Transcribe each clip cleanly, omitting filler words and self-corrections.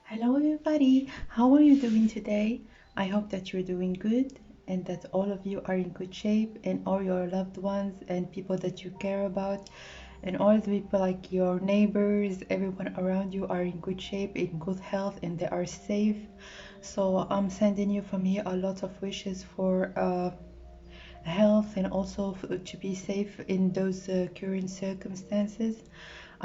Hello, everybody. How are you doing today? I hope that you're doing good and that all of you are in good shape, and all your loved ones and people that you care about, and all the people like your neighbors, everyone around you are in good shape, in good health, and they are safe. So I'm sending you from here a lot of wishes for health and also to be safe in those current circumstances.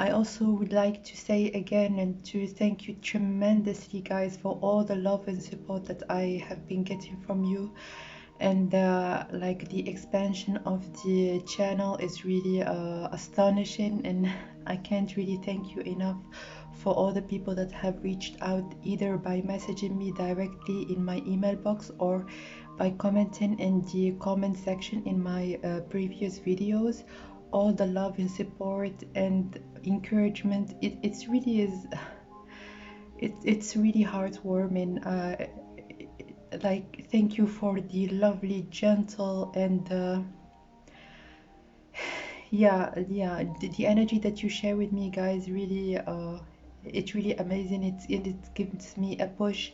I also would like to say again and to thank you tremendously, guys, for all the love and support that I have been getting from you. And like the expansion of the channel is really astonishing, and I can't really thank you enough for all the people that have reached out either by messaging me directly in my email box or by commenting in the comment section in my previous videos. All the love and support and encouragement, it's really is it's really heartwarming. Like, thank you for the lovely, gentle, and the energy that you share with me, guys. Really, it's really amazing. It gives me a push,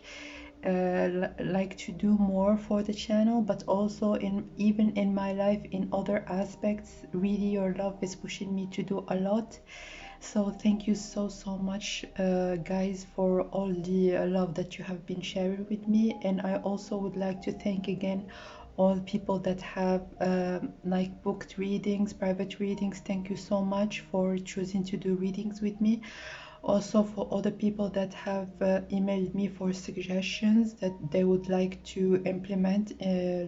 like to do more for the channel, but also in even in my life in other aspects. Really, your love is pushing me to do a lot. So thank you so much, guys, for all the love that you have been sharing with me. And I also would like to thank again all people that have like booked readings, private readings. Thank you so much for choosing to do readings with me. Also for other people that have emailed me for suggestions that they would like to implement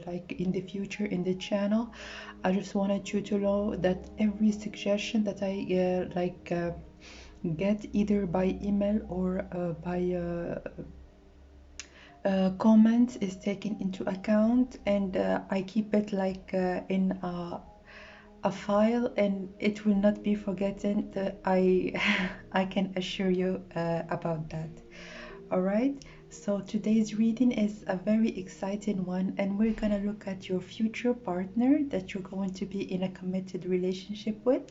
like in the future in the channel. I just wanted you to know that every suggestion that I get either by email or by comment is taken into account, and I keep it like in a file, and it will not be forgotten. I I can assure you about that. All right, so today's reading is a very exciting one, and we're gonna look at your future partner that you're going to be in a committed relationship with,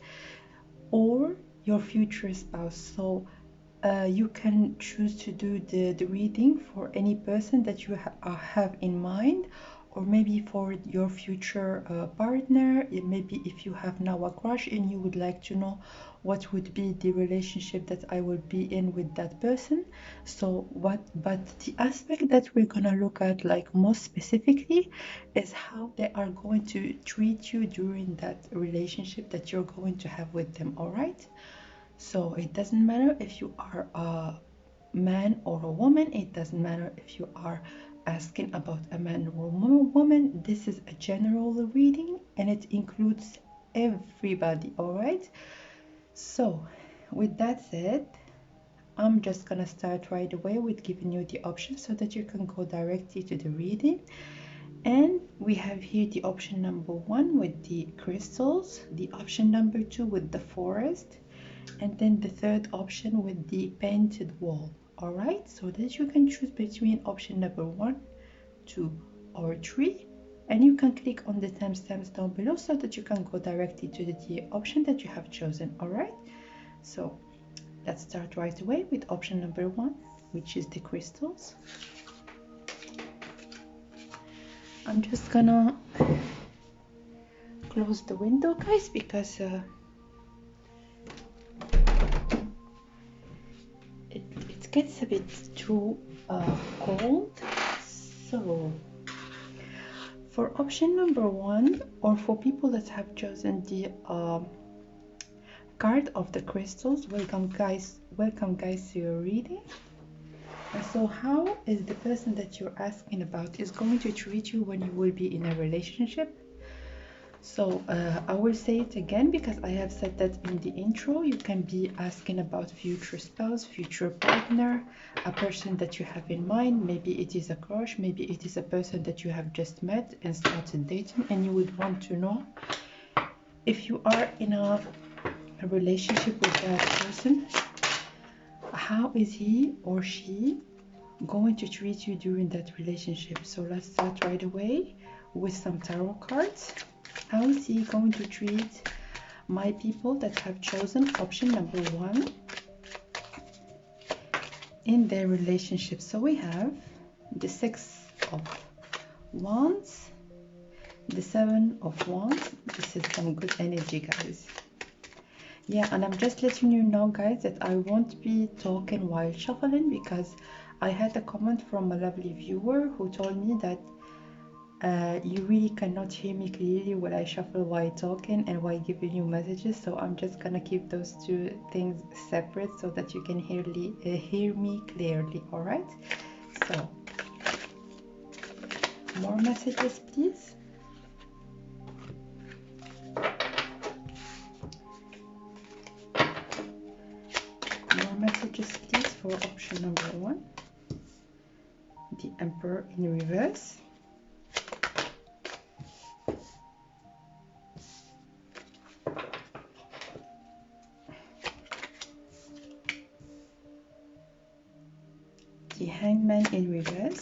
or your future spouse. So you can choose to do the reading for any person that you have in mind, or maybe for your future partner. Maybe if you have now a crush and you would like to know what would be the relationship that I would be in with that person. So but the aspect that we're gonna look at like most specifically is how they are going to treat you during that relationship that you're going to have with them. All right, so it doesn't matter if you are a man or a woman, it doesn't matter if you are asking about a man or a woman. This is a general reading and it includes everybody, all right? So, with that said, I'm just gonna start right away with giving you the options so that you can go directly to the reading. And we have here the option number 1 with the crystals, the option number 2 with the forest, and then the third option with the painted wall. All right, so that you can choose between option number 1, 2, or 3, and you can click on the timestamps down below so that you can go directly to the option that you have chosen. All right, so let's start right away with option number 1, which is the crystals. I'm just gonna close the window, guys, because it gets a bit too cold. So for option number 1, or for people that have chosen the card of the crystals, welcome guys to your reading. And so how is the person that you're asking about is going to treat you when you will be in a relationship? So I will say it again because I have said that in the intro. You can be asking about future spouse, future partner, a person that you have in mind. Maybe it is a crush, maybe it is a person that you have just met and started dating, and you would want to know if you are in a relationship with that person, how is he or she going to treat you during that relationship. So let's start right away with some tarot cards. How is he going to treat my people that have chosen option number 1? in their relationship. So we have the Six of Wands, the Seven of Wands. This is some good energy, guys. Yeah, and I'm just letting you know, guys, that I won't be talking while shuffling, because I had a comment from a lovely viewer who told me that you really cannot hear me clearly when I shuffle while talking and while giving you messages. So I'm just gonna keep those two things separate so that you can hear me clearly. All right, so more messages, please. More messages, please, for option number 1, the Emperor in reverse. The Hangman in reverse.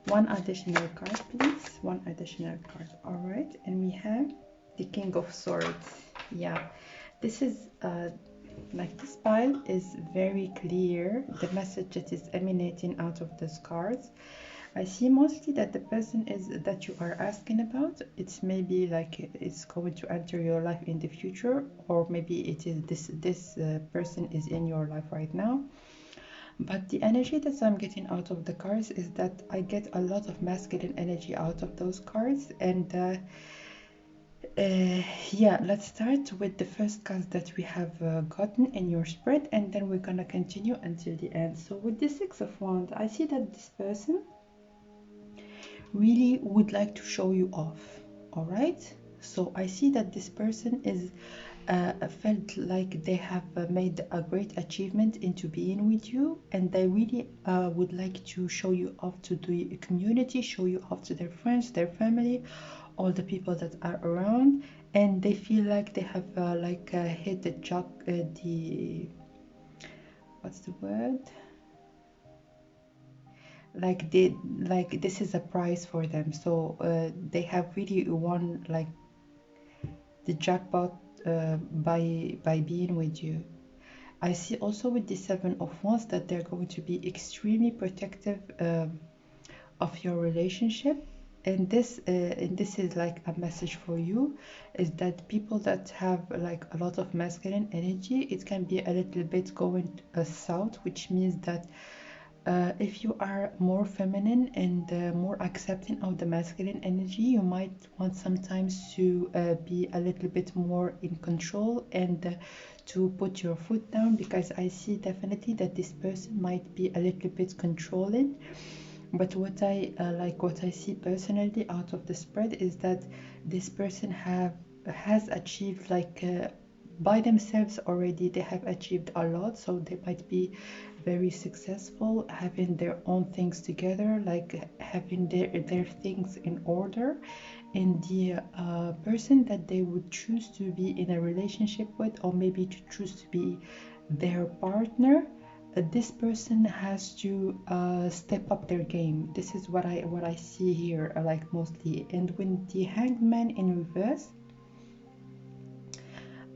One additional card, please. One additional card. All right, and we have the King of Swords. Yeah, this is like this pile is very clear. The message that is emanating out of these cards, I see mostly that the person is that you are asking about, it's maybe like it's going to enter your life in the future, or maybe it is this person is in your life right now. But the energy that I'm getting out of the cards is that I get a lot of masculine energy out of those cards. And yeah, let's start with the first cards that we have gotten in your spread, and then we're gonna continue until the end. So with the Six of Wands, I see that this person really would like to show you off. All right, so I see that this person is felt like they have made a great achievement into being with you, and they really would like to show you off to the community, show you off to their friends, their family, all the people that are around, and they feel like they have hit the what's the word, like this is a prize for them. So they have really won like the jackpot by being with you. I see also with the Seven of Wands that they're going to be extremely protective of your relationship. And this is like a message for you, is that people that have like a lot of masculine energy, it can be a little bit going south, which means that if you are more feminine and more accepting of the masculine energy, you might want sometimes to be a little bit more in control and to put your foot down, because I see definitely that this person might be a little bit controlling. But what I see personally out of the spread is that this person has achieved by themselves already. They have achieved a lot, so they might be very successful, having their own things together, like having their things in order. And the person that they would choose to be in a relationship with, or maybe to choose to be their partner, this person has to step up their game. This is what I see here, like mostly. And when the Hangman in reverse,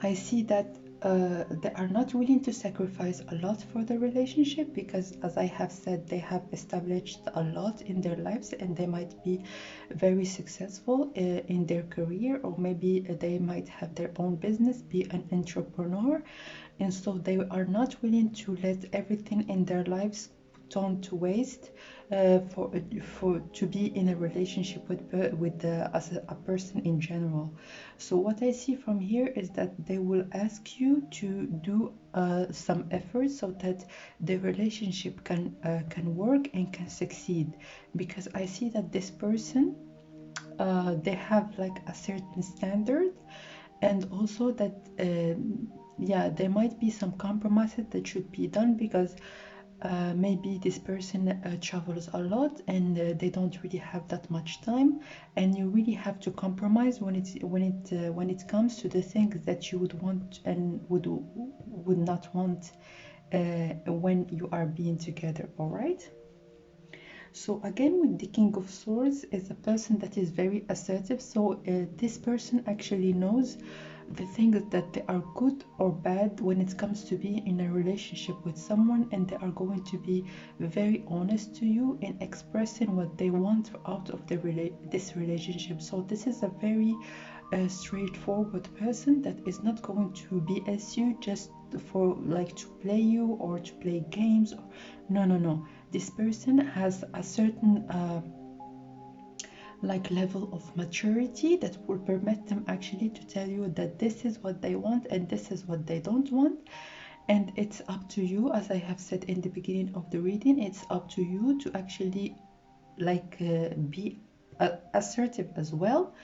I see that they are not willing to sacrifice a lot for the relationship, because as I have said, they have established a lot in their lives, and they might be very successful in their career, or maybe they might have their own business, be an entrepreneur, and so they are not willing to let everything in their lives turn to waste for to be in a relationship with as a person in general. So what I see from here is that they will ask you to do some effort so that the relationship can work and can succeed, because I see that this person they have like a certain standard, and also that yeah, there might be some compromises that should be done, because maybe this person travels a lot, and they don't really have that much time, and you really have to compromise when it comes to the things that you would want and would not want when you are being together. All right, so again, with the King of Swords is a person that is very assertive. So this person actually knows the things that they are good or bad when it comes to be in a relationship with someone, and they are going to be very honest to you in expressing what they want out of this relationship. So this is a very straightforward person that is not going to BS you just for like to play you or to play games. No. This person has a certain like level of maturity that will permit them actually to tell you that this is what they want and this is what they don't want. And it's up to you, as I have said in the beginning of the reading, it's up to you to actually like be assertive as well,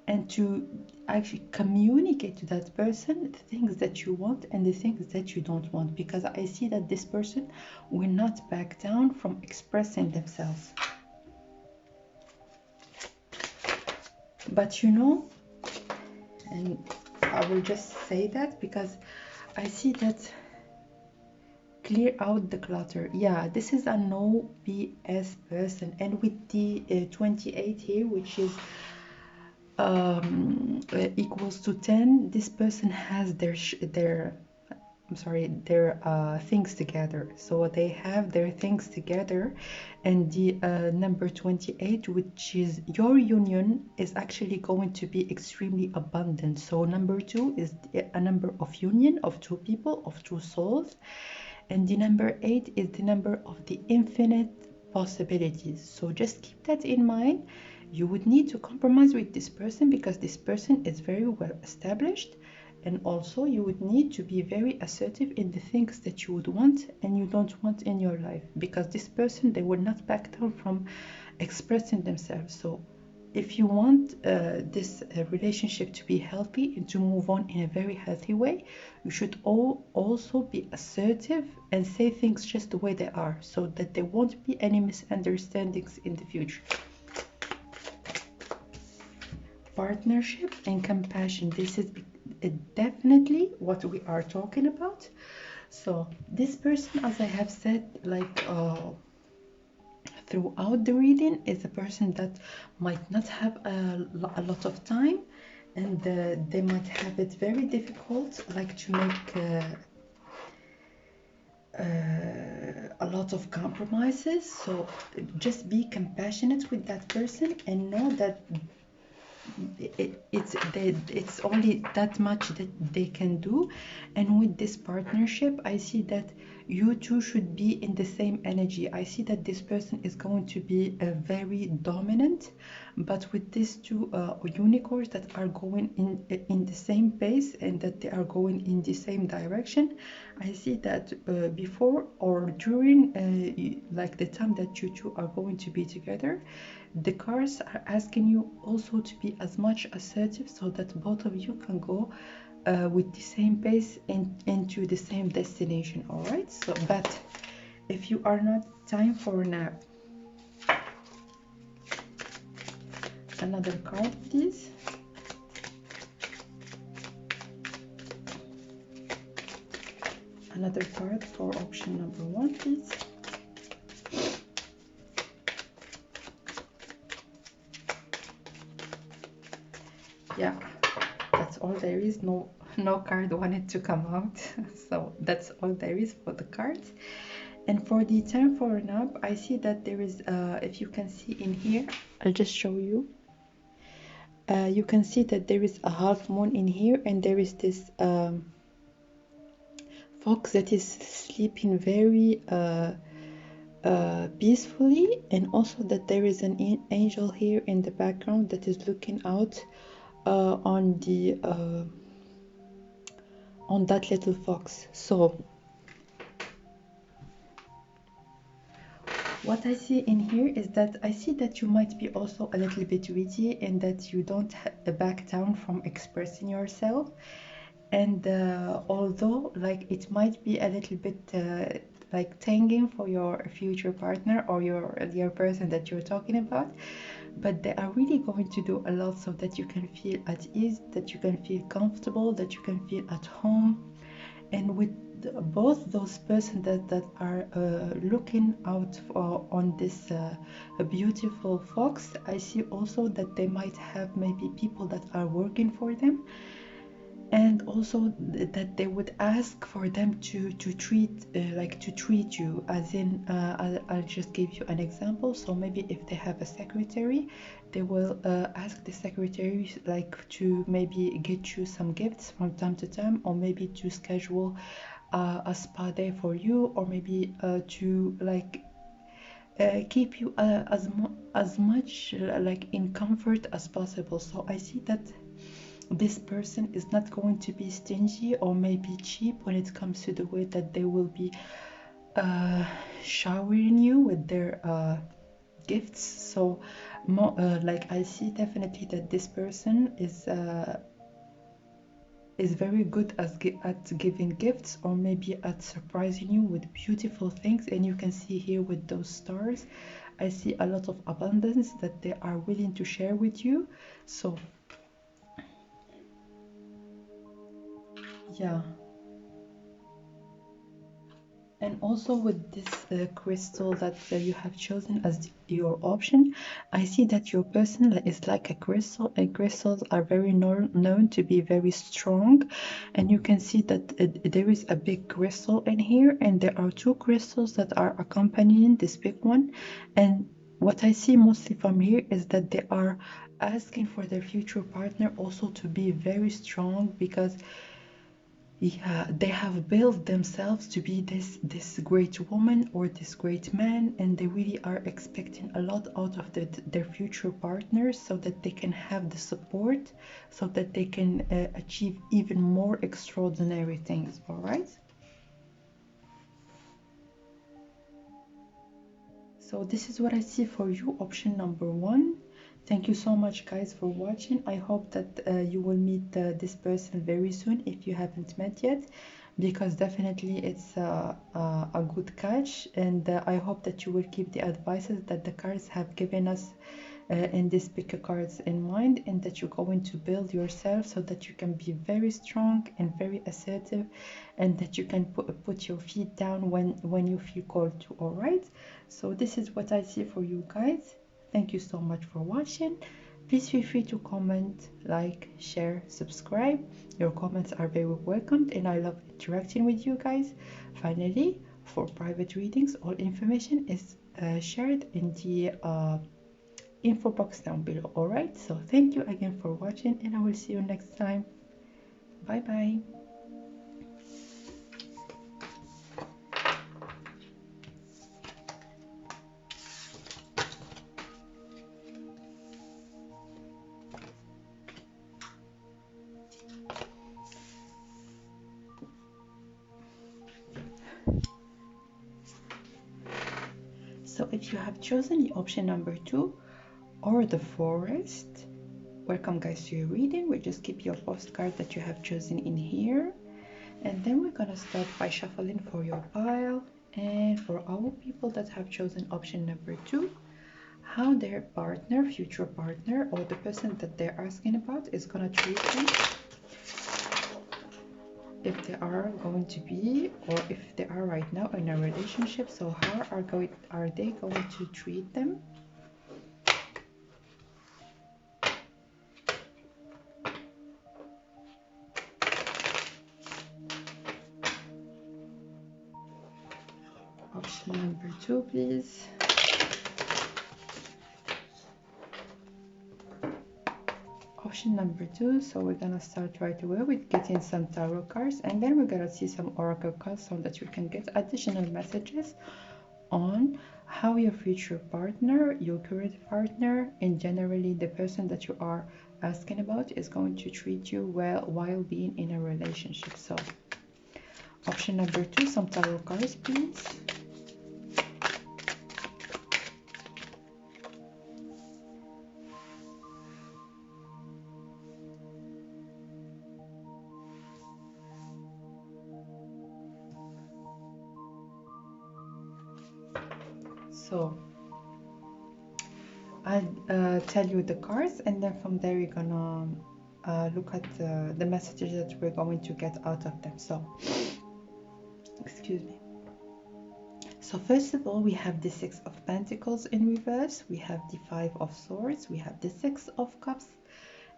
and to actually communicate to that person the things that you want and the things that you don't want, because I see that this person will not back down from expressing themselves. But you know, and I will just say that because I see that clear out the clutter. Yeah, this is a no BS person. And with the 28 here, which is equals to 10, this person has their things together. So they have their things together. And the number 28, which is your union, is actually going to be extremely abundant. So number 2 is a number of union of two people, of two souls, and the number 8 is the number of the infinite possibilities. So just keep that in mind. You would need to compromise with this person because this person is very well established, and also you would need to be very assertive in the things that you would want and you don't want in your life, because this person, they will not back down from expressing themselves. So if you want this relationship to be healthy and to move on in a very healthy way, you should also be assertive and say things just the way they are, so that there won't be any misunderstandings in the future. Partnership and compassion, this is definitely what we are talking about. So this person, as I have said, like throughout the reading, is a person that might not have a lot of time, and they might have it very difficult, like to make a lot of compromises. So just be compassionate with that person and know that it's only that much that they can do. And with this partnership, I see that you two should be in the same energy. I see that this person is going to be very dominant, but with these two unicorns that are going in the same pace and that they are going in the same direction, I see that before or during like the time that you two are going to be together, the cards are asking you also to be as much assertive so that both of you can go with the same pace into the same destination. All right, so but if you are not, time for a nap. Another card, please. Another card for option number 1, please. Yeah, that's all there is. No card wanted to come out. So that's all there is for the cards. And for the time for a nap, I see that there is if you can see in here, I'll just show you. You can see that there is a half moon in here, and there is this fox that is sleeping very peacefully, and also that there is an angel here in the background that is looking out on that little fox. So what I see in here is that I see that you might be also a little bit witty, and that you don't back down from expressing yourself. And although like it might be a little bit like tanging for your future partner or your person that you're talking about, but they are really going to do a lot so that you can feel at ease, that you can feel comfortable, that you can feel at home. And with both those persons that are looking out on this beautiful fox, I see also that they might have maybe people that are working for them. and also that they would ask for them to treat to treat you, as in I'll just give you an example. So maybe if they have a secretary, they will ask the secretary like to maybe get you some gifts from time to time, or maybe to schedule a spa day for you, or maybe to like keep you as much like in comfort as possible. So I see that this person is not going to be stingy or maybe cheap when it comes to the way that they will be showering you with their gifts. So like I see definitely that this person is very good at giving gifts, or maybe at surprising you with beautiful things. And you can see here with those stars, I see a lot of abundance that they are willing to share with you. So yeah. And also with this crystal that you have chosen as your option, I see that your person is like a crystal, and crystals are very known to be very strong. And you can see that there is a big crystal in here, and there are two crystals that are accompanying this big one. And what I see mostly from here is that they are asking for their future partner also to be very strong, because yeah, they have built themselves to be this great woman or this great man, and they really are expecting a lot out of their future partners, so that they can have the support, so that they can achieve even more extraordinary things. All right, so this is what I see for you, option number one. Thank you so much, guys, for watching. I hope that you will meet this person very soon if you haven't met yet, because definitely it's a good catch. And I hope that you will keep the advices that the cards have given us in this pick a cards in mind, and that you're going to build yourself so that you can be very strong and very assertive, and that you can put your feet down when you feel called to. All right, so this is what I see for you guys. Thank you so much for watching. Please feel free to comment, like, share, subscribe. Your comments are very welcomed, and I love interacting with you guys. Finally, for private readings, all information is shared in the info box down below. Alright, so thank you again for watching, and I will see you next time. Bye bye. So if you have chosen the option number 2 or the forest, welcome guys to your reading. We'll just keep your postcard that you have chosen in here, and then we're gonna start by shuffling for your pile. And for our people that have chosen option number 2, how their partner, future partner, or the person that they're asking about is gonna treat them, if they are going to be, or if they are right now in a relationship. So how are they going to treat them? Option number 2, please. Option number 2. So we're gonna start right away with getting some tarot cards, and then we're gonna see some oracle cards so that you can get additional messages on how your future partner, your current partner, and generally the person that you are asking about is going to treat you well while being in a relationship. So option number 2, some tarot cards, please. So I'll tell you the cards, and then from there you're gonna look at the messages that we're going to get out of them. So excuse me. So first of all, we have the 6 of Pentacles in reverse, we have the 5 of Swords, we have the 6 of Cups,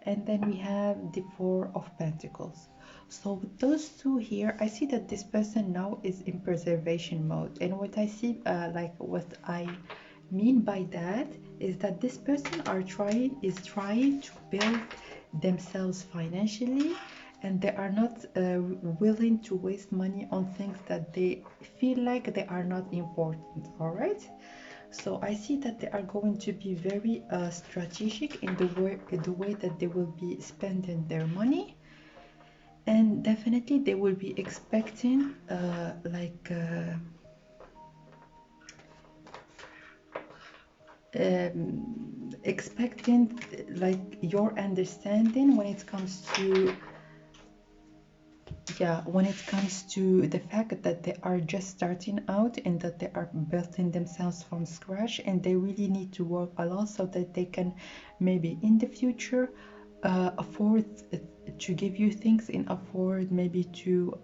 and then we have the 4 of Pentacles. So with those two here, I see that this person now is in preservation mode. And what I see, like what I mean by that is that this person is trying to build themselves financially, and they are not willing to waste money on things that they feel like they are not important. All right. So I see that they are going to be very strategic in the way that they will be spending their money, and definitely they will be expecting expecting like your understanding when it comes to the fact that they are just starting out and that they are building themselves from scratch, and they really need to work a lot so that they can maybe in the future afford to give you things, and afford maybe to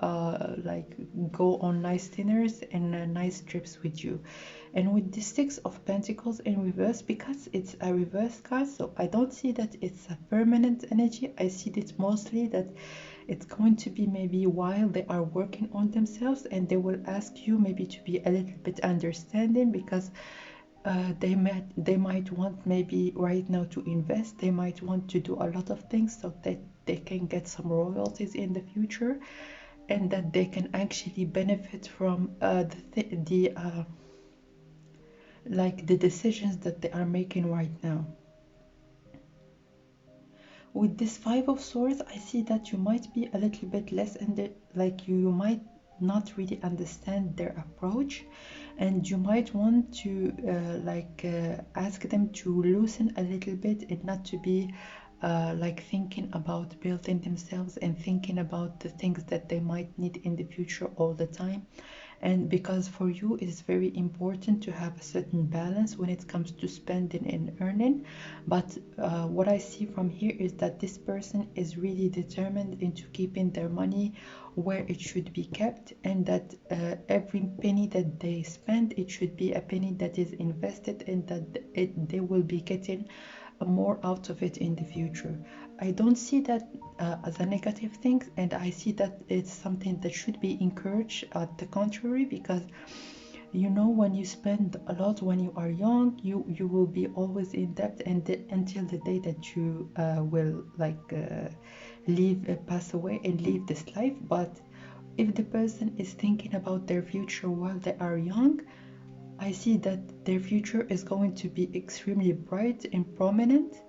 like go on nice dinners and nice trips with you. And with the Six of Pentacles in reverse, because it's a reverse card, so I don't see that it's a permanent energy. I see it mostly that it's going to be maybe while they are working on themselves, and they will ask you maybe to be a little bit understanding, because they might want maybe right now to invest. They might want to do a lot of things so that they can get some royalties in the future, and that they can actually benefit from like the decisions that they are making right now. With this Five of Swords, I see that you might be a little bit less like you might not really understand their approach, and you might want to ask them to loosen a little bit, and not to be like thinking about building themselves and thinking about the things that they might need in the future all the time. And because for you it is very important to have a certain balance when it comes to spending and earning. But what I see from here is that this person is really determined into keeping their money where it should be kept, and that every penny that they spend, it should be a penny that is invested, and that they will be getting more out of it in the future. I don't see that as a negative thing, and I see that it's something that should be encouraged. At the contrary, because you know, when you spend a lot when you are young, you will be always in debt, and until the day that you will pass away and leave this life. But if the person is thinking about their future while they are young, I see that their future is going to be extremely bright and prominent,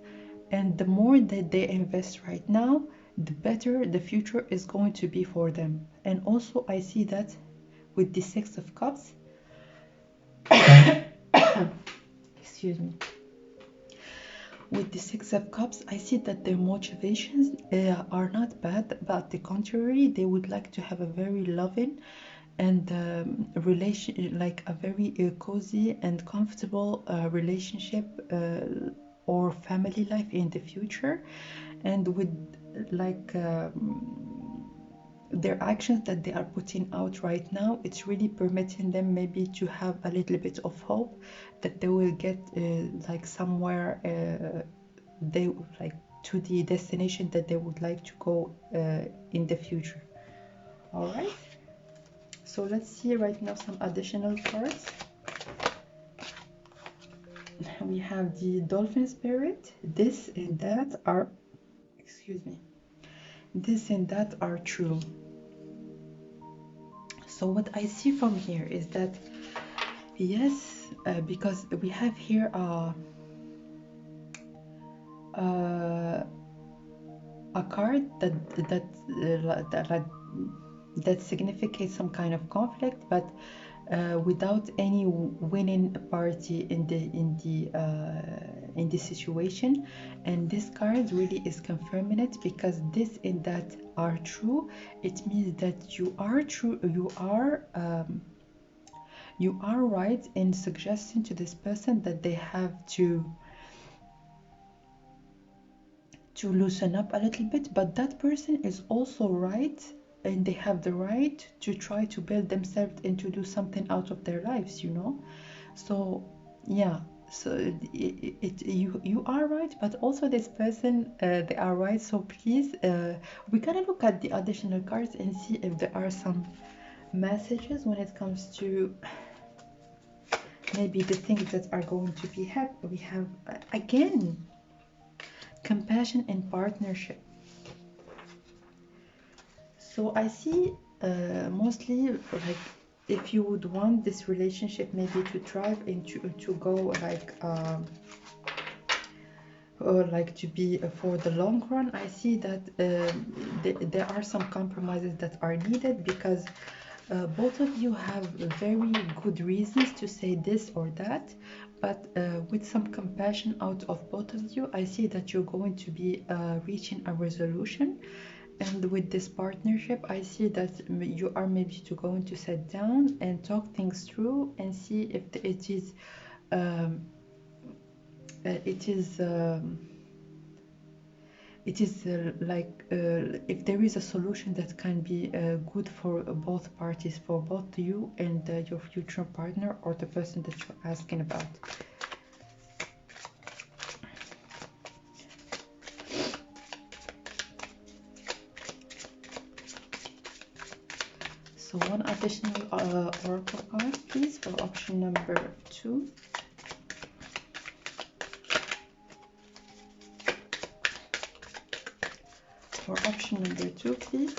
and the more that they invest right now, the better the future is going to be for them. And also I see that with the Six of Cups excuse me, with the Six of Cups, I see that their motivations are not bad, but the contrary, they would like to have a very loving and relation, like a very cozy and comfortable relationship or family life in the future. And with like their actions that they are putting out right now, it's really permitting them maybe to have a little bit of hope that they will get like somewhere they like to the destination that they would like to go in the future. All right, so let's see right now some additional cards. We have the Dolphin Spirit. This and that are, excuse me, this and that are true. So what I see from here is that yes, because we have here a card that significates some kind of conflict, but without any winning party in the situation. And this card really is confirming it, because this and that are true. It means that you are true, you are right in suggesting to this person that they have to loosen up a little bit, but that person is also right, and they have the right to try to build themselves and to do something out of their lives, you know. So yeah, so you are right, but also this person, they are right. So please, we're gonna look at the additional cards and see if there are some messages when it comes to maybe the things that are going to be happy. We have again compassion and partnership. So I see mostly like if you would want this relationship maybe to thrive and to go like or like to be for the long run, I see that there are some compromises that are needed, because both of you have very good reasons to say this or that, but with some compassion out of both of you, I see that you're going to be reaching a resolution. And with this partnership, I see that you are maybe to going to sit down and talk things through and see if it is like if there is a solution that can be good for both parties, for both you and your future partner or the person that you're asking about. So one additional oracle card, please, for option number 2. For option number 2, please.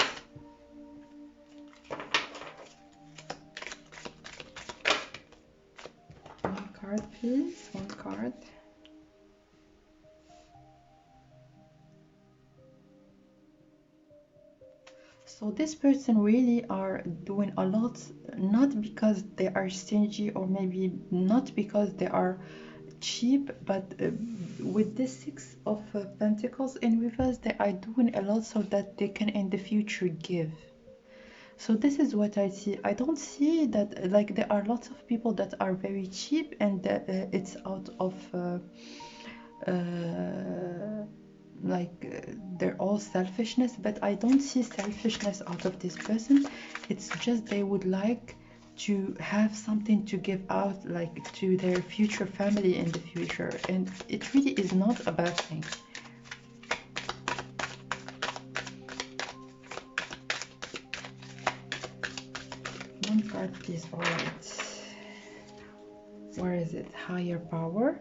One card, please. One card. So this person really are doing a lot, not because they are stingy or maybe not because they are cheap, but with this 6 of Pentacles in reverse, they are doing a lot so that they can in the future give. So this is what I see. I don't see that like there are lots of people that are very cheap and it's out of they're all selfishness, but I don't see selfishness out of this person. It's just they would like to have something to give out, like to their future family in the future, and it really is not a bad thing. One card, please. All right, where is it? Higher power,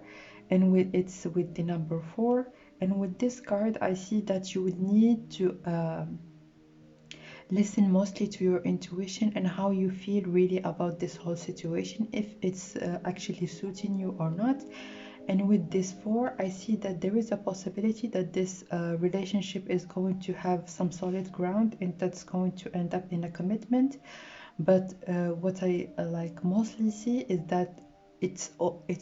and it's with the number 4. And with this card, I see that you would need to listen mostly to your intuition and how you feel really about this whole situation, if it's actually suiting you or not. And with this 4, I see that there is a possibility that this relationship is going to have some solid ground and that's going to end up in a commitment. But what I like mostly see is that it's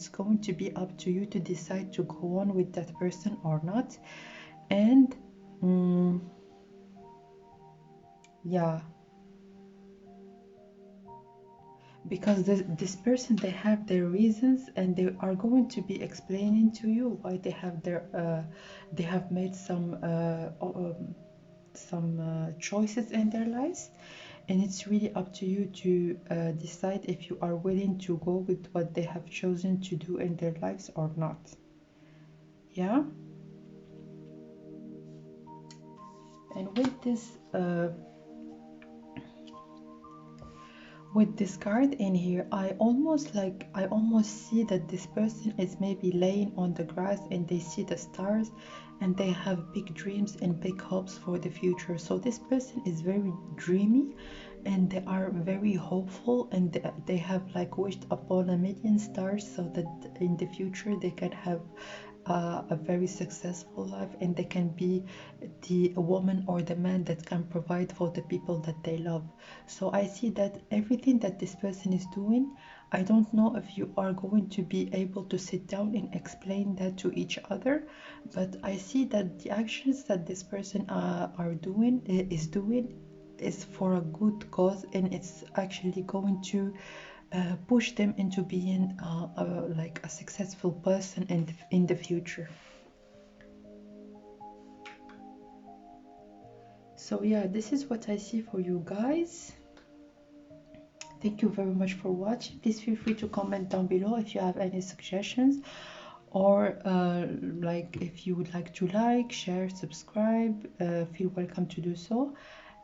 going to be up to you to decide to go on with that person or not. And yeah, because this person, they have their reasons and they are going to be explaining to you why they have their they have made some choices in their lives. And it's really up to you to decide if you are willing to go with what they have chosen to do in their lives or not. Yeah. And with this card in here, I almost see that this person is maybe laying on the grass and they see the stars and they have big dreams and big hopes for the future. So this person is very dreamy and they are very hopeful, and they have like wished upon a million stars so that in the future they can have a very successful life and they can be the woman or the man that can provide for the people that they love. So I see that everything that this person is doing, I don't know if you are going to be able to sit down and explain that to each other, but I see that the actions that this person is for a good cause, and it's actually going to push them into being like a successful person in the future. So yeah, this is what I see for you guys. Thank you very much for watching. Please feel free to comment down below if you have any suggestions, or like if you would like to like, share, subscribe, feel welcome to do so.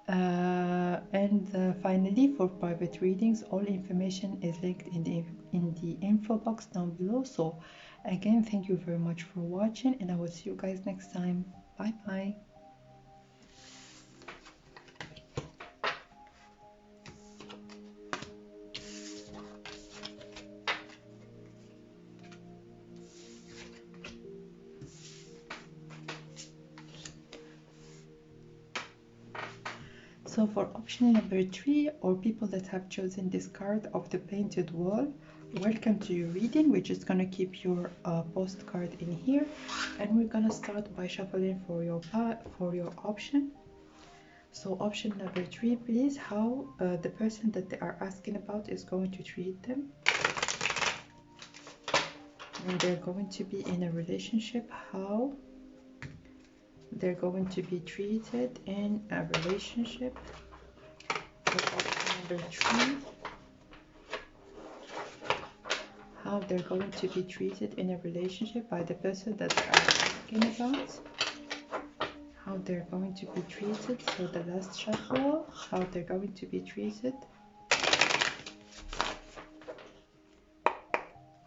And finally, for private readings, all information is linked in the info box down below. So again, thank you very much for watching, and I will see you guys next time. Bye bye. So for option number 3, or people that have chosen this card of the painted wall, welcome to your reading. We're just gonna keep your postcard in here, and we're gonna start by shuffling for your option. So option number 3, please, how the person that they are asking about is going to treat them when they're going to be in a relationship, how they're going to be treated in a relationship. For option number 3, how they're going to be treated in a relationship by the person that they are asking about, how they're going to be treated. So the last shuffle, how they're going to be treated.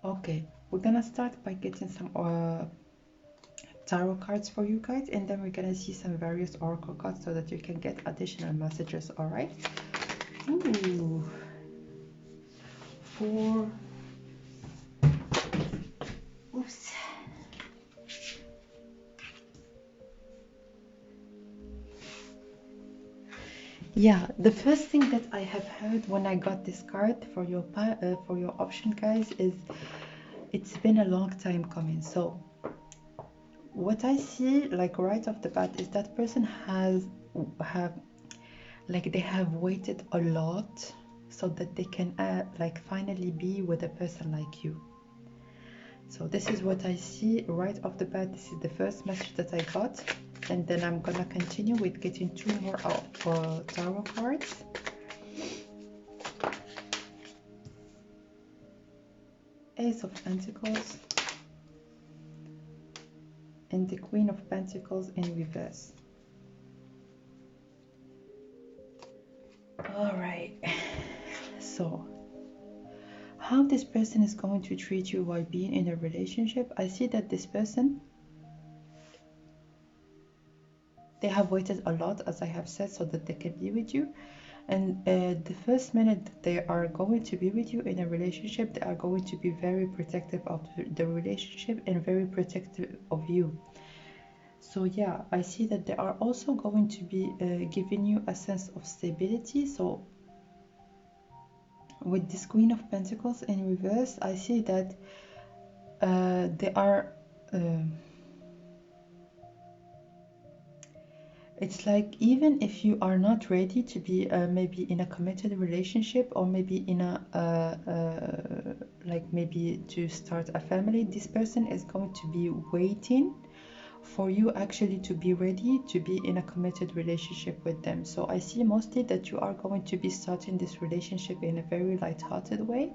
Okay, we're gonna start by getting some tarot cards for you guys, and then we're gonna see some various oracle cards so that you can get additional messages. All right. Ooh. 4. Oops. Yeah, the first thing that I have heard when I got this card for your option, guys, is it's been a long time coming. So what I see, like right off the bat, is that person they have waited a lot so that they can like finally be with a person like you. So this is what I see right off the bat. This is the first message that I got, and then I'm gonna continue with getting 2 more tarot cards. Ace of Pentacles and the Queen of Pentacles in reverse. All right, so how this person is going to treat you while being in a relationship. I see that this person, they have waited a lot, as I have said, so that they can be with you. And the first minute that they are going to be with you in a relationship, they are going to be very protective of the relationship and very protective of you. So yeah, I see that they are also going to be giving you a sense of stability. So with this Queen of Pentacles in reverse, I see that they are it's like, even if you are not ready to be maybe in a committed relationship, or maybe in a like maybe to start a family, this person is going to be waiting for you actually to be ready to be in a committed relationship with them. So I see mostly that you are going to be starting this relationship in a very light-hearted way,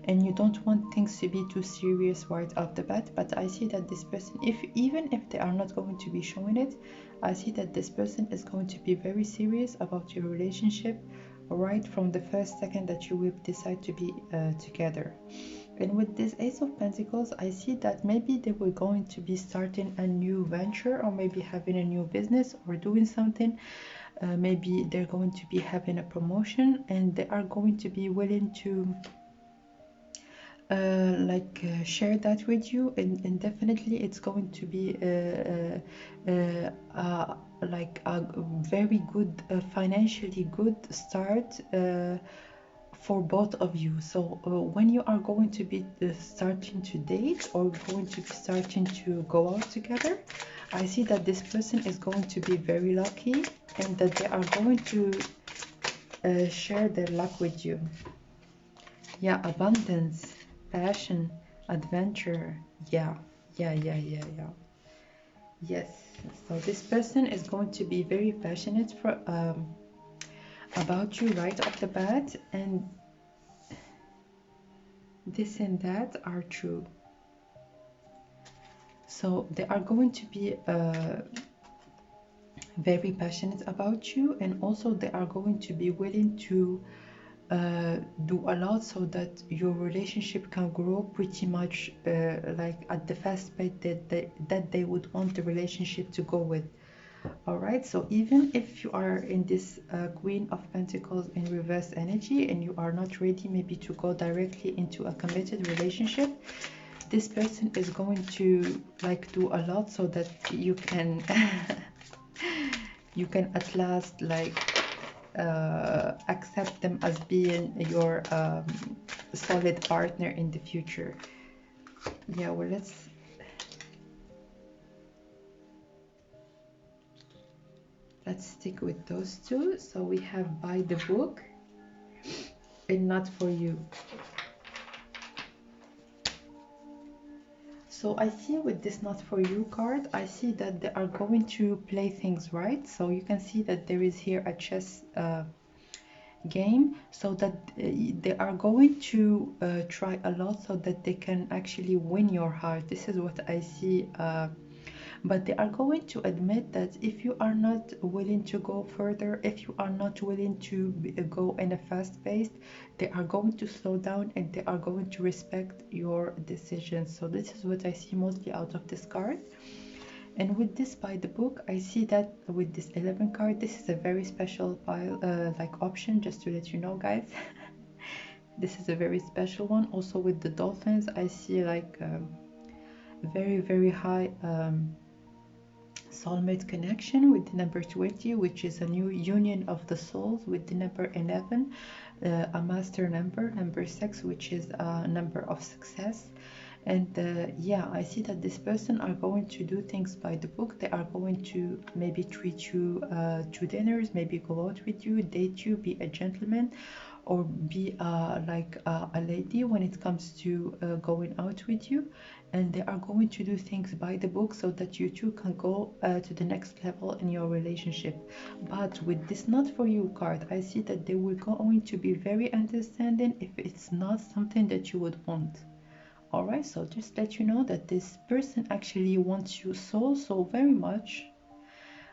and you don't want things to be too serious right off the bat. But I see that this person, even if they are not going to be showing it, I see that this person is going to be very serious about your relationship right from the first second that you will decide to be together. And with this Ace of Pentacles, I see that maybe they were going to be starting a new venture, or maybe having a new business, or doing something. Maybe they're going to be having a promotion, and they are going to be willing to share that with you, and definitely it's going to be like a very good financially good start for both of you. So when you are going to be starting to date, or going to be starting to go out together, I see that this person is going to be very lucky, and that they are going to share their luck with you. Yeah, abundance, passion, adventure. Yeah. Yes, so this person is going to be very passionate for about you right off the bat, and this and that are true. So they are going to be very passionate about you, and also they are going to be willing to do a lot so that your relationship can grow pretty much like at the fast pace that they would want the relationship to go with. All right, so even if you are in this Queen of Pentacles in reverse energy and you are not ready maybe to go directly into a committed relationship, this person is going to like do a lot so that you can you can at last like accept them as being your solid partner in the future. Yeah, well, let's stick with those two. So we have by the book and not for you. So I see with this not for you card, I see that they are going to play things right. So you can see that there is here a chess game, so that they are going to try a lot so that they can actually win your heart. This is what I see. But they are going to admit that if you are not willing to go further, if you are not willing to go in a fast pace, they are going to slow down and they are going to respect your decisions. So this is what I see mostly out of this card. And with this by the book, I see that with this 11 card, this is a very special pile, like option, just to let you know, guys. This is a very special one. Also with the dolphins, I see like very, very high soulmate connection with the number 20, which is a new union of the souls, with the number 11, a master number 6, which is a number of success. And yeah, I see that this person are going to do things by the book. They are going to maybe treat you to dinners, maybe go out with you, date you, be a gentleman, or be like a lady when it comes to going out with you. And they are going to do things by the book so that you two can go to the next level in your relationship. But with this not for you card, I see that they will going to be very understanding if it's not something that you would want. All right, so just let you know that this person actually wants you so very much,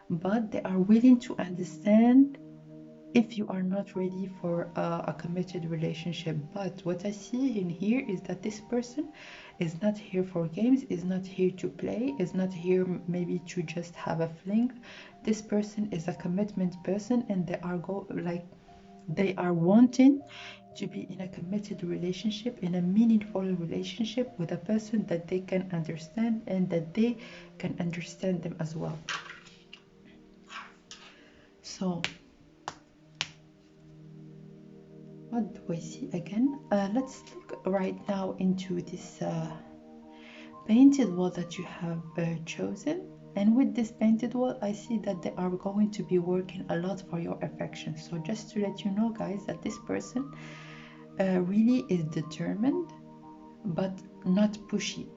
but they are willing to understand if you are not ready for a committed relationship. But what I see in here is that this person is not here for games, is not here to play, is not here maybe to just have a fling. This person is a commitment person, and they are wanting to be in a committed relationship, in a meaningful relationship with a person that they can understand and that they can understand them as well. So what do I see again? Let's look right now into this painted wall that you have chosen. And with this painted wall, I see that they are going to be working a lot for your affection. So just to let you know, guys, that this person really is determined, but not pushy,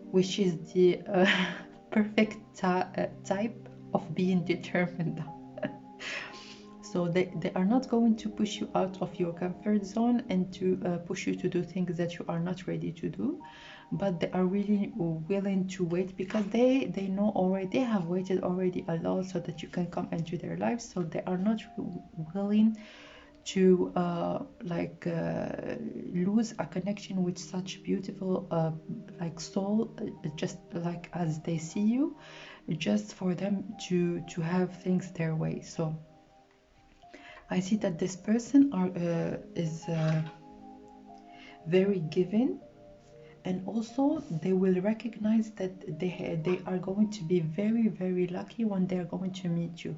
which is the perfect type of being determined. So they are not going to push you out of your comfort zone and to push you to do things that you are not ready to do, but they are really willing to wait, because they know already, they have waited already a lot so that you can come into their lives. So they are not willing to lose a connection with such beautiful like soul, just like as they see you, just for them to have things their way. So I see that this person is very giving, and also they will recognize that they are going to be very lucky when they are going to meet you.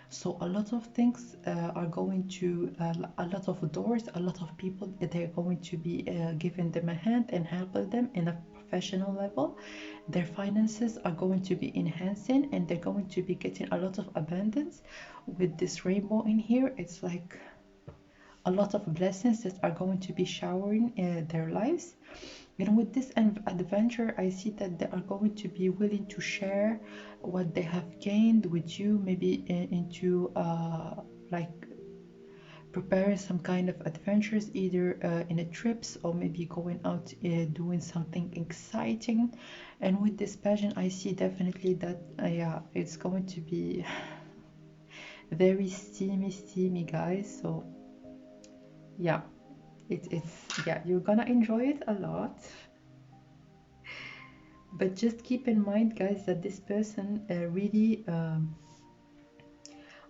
So a lot of things are going to, a lot of doors, a lot of people, they're going to be giving them a hand and helping them in a professional level. Their finances are going to be enhancing, and they're going to be getting a lot of abundance. With this rainbow in here, it's like a lot of blessings that are going to be showering their lives. And with this adventure, I see that they are going to be willing to share what they have gained with you, maybe into like preparing some kind of adventures, either in a trips or maybe going out doing something exciting. And with this pageant, I see definitely that yeah, it's going to be very steamy guys. So yeah, it's yeah, you're gonna enjoy it a lot. But just keep in mind guys that this person really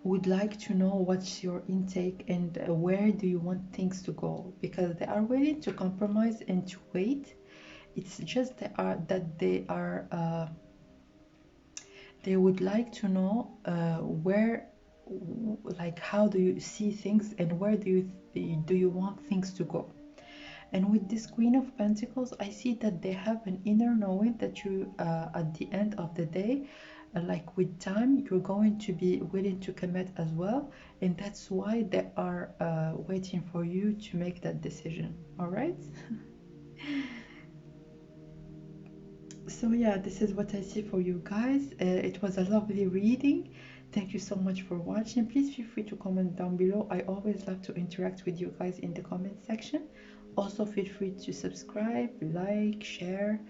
would like to know what's your intake and where do you want things to go, because they are willing to compromise and to wait. It's just they would like to know where, like how do you see things and where do you want things to go. And with this Queen of Pentacles, I see that they have an inner knowing that you at the end of the day, like with time, you're going to be willing to commit as well, and that's why they are waiting for you to make that decision. All right. So yeah, this is what I see for you guys. It was a lovely reading. Thank you so much for watching. Please feel free to comment down below. I always love to interact with you guys in the comment section. Also feel free to subscribe, like, share,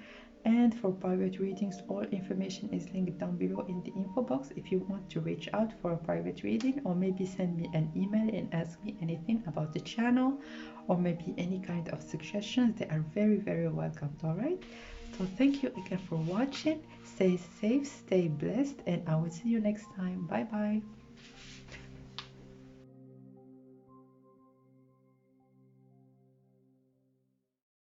and for private readings, all information is linked down below in the info box if you want to reach out for a private reading, or maybe send me an email and ask me anything about the channel, or maybe any kind of suggestions. They are very welcomed. All right, so thank you again for watching. Stay safe, stay blessed, and I will see you next time. Bye bye.